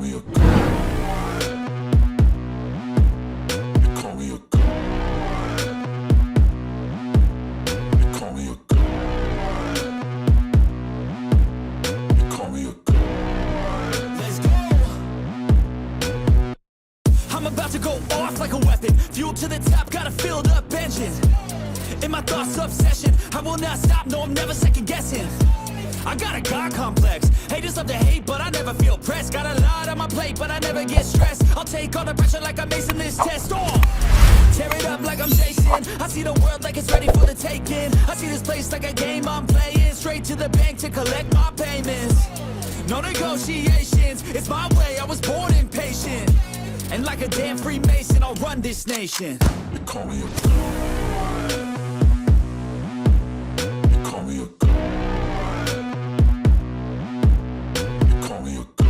me a god. You call me a god. You call me a god. You call me a god. Let's go. I'm about to go off like a weapon. Fuel to the top, got a filled up engine. In my thoughts, obsession. I will not stop, no, I'm never second guessing. I got a God complex. Haters love to hate, but I never feel pressed. Got a lot on my plate, but I never get stressed. I'll take all the pressure like I'm acing this test. Oh, tear it up like I'm Jason. I see the world like it's ready for the taking. I see this place like a game I'm playing. Straight to the bank to collect my payments. No negotiations, it's my way, I was born impatient. And like a damn Freemason, I'll run this nation. You call me a god. You call me a god. You call me a god.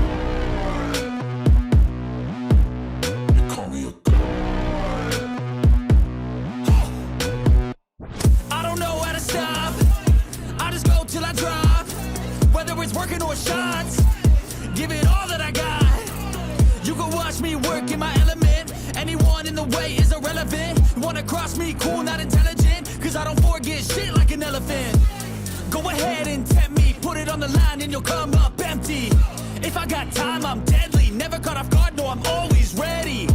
You call me a god. I don't know how to stop. I just go till I drop. Whether it's working or shots, give it all that I got. You can watch me work in my element. Anyone in the way is irrelevant. You wanna cross me, cool, not intelligent. Cause I don't forget shit like an elephant. Go ahead and tempt me, put it on the line and you'll come up empty. If I got time, I'm deadly. Never caught off guard, no, I'm always ready.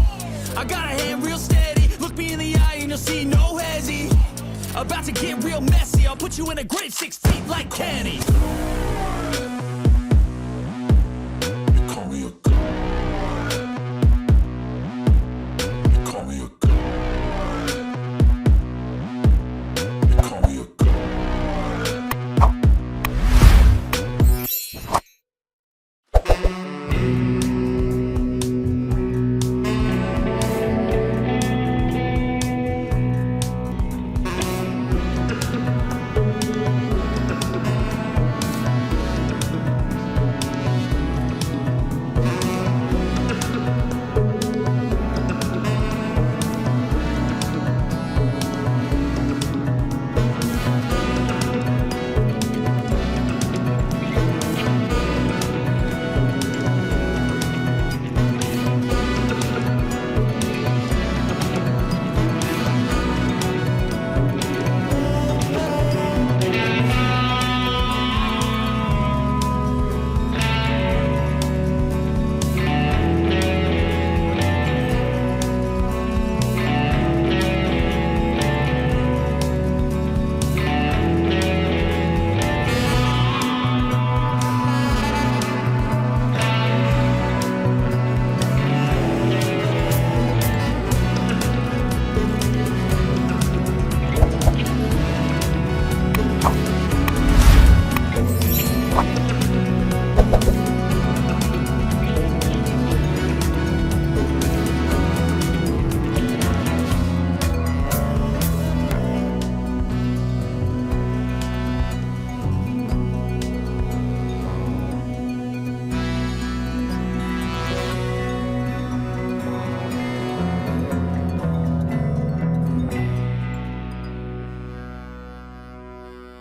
I got a hand real steady. Look me in the eye and you'll see no hezzy. About to get real messy. I'll put you in a grave 6 feet like Kenny. You call me a god. You call me a god. You call me a god.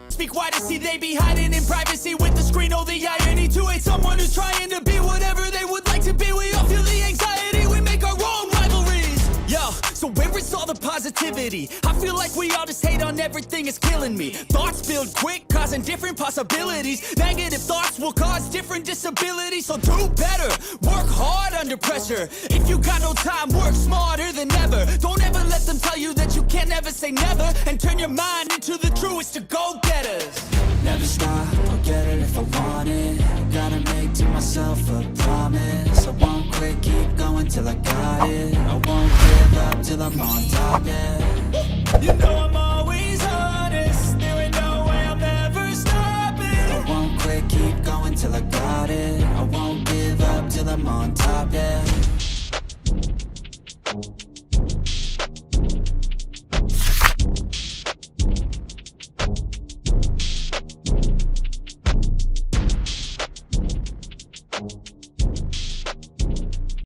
Speak wide to see they be hiding in privacy with the screen. Oh, the irony to hate someone who's trying to be whatever they would like to be. We all feel the anxiety, we make our own rivalries. Yo, so where is all the positivity? I feel like we all just hate on everything, it's killing me. Thoughts build quick, causing different possibilities. Negative thoughts will cause different disabilities. So do better, work hard under pressure. If you got no time, work smarter than ever. Don't ever let them tell you that you can't ever say never. And turn your mind into the truest to go-getters. Never stop, I'll get it if I want it. Gotta make to myself a promise. I won't quit, keep going till I got it. I won't give up till I'm on top, yeah.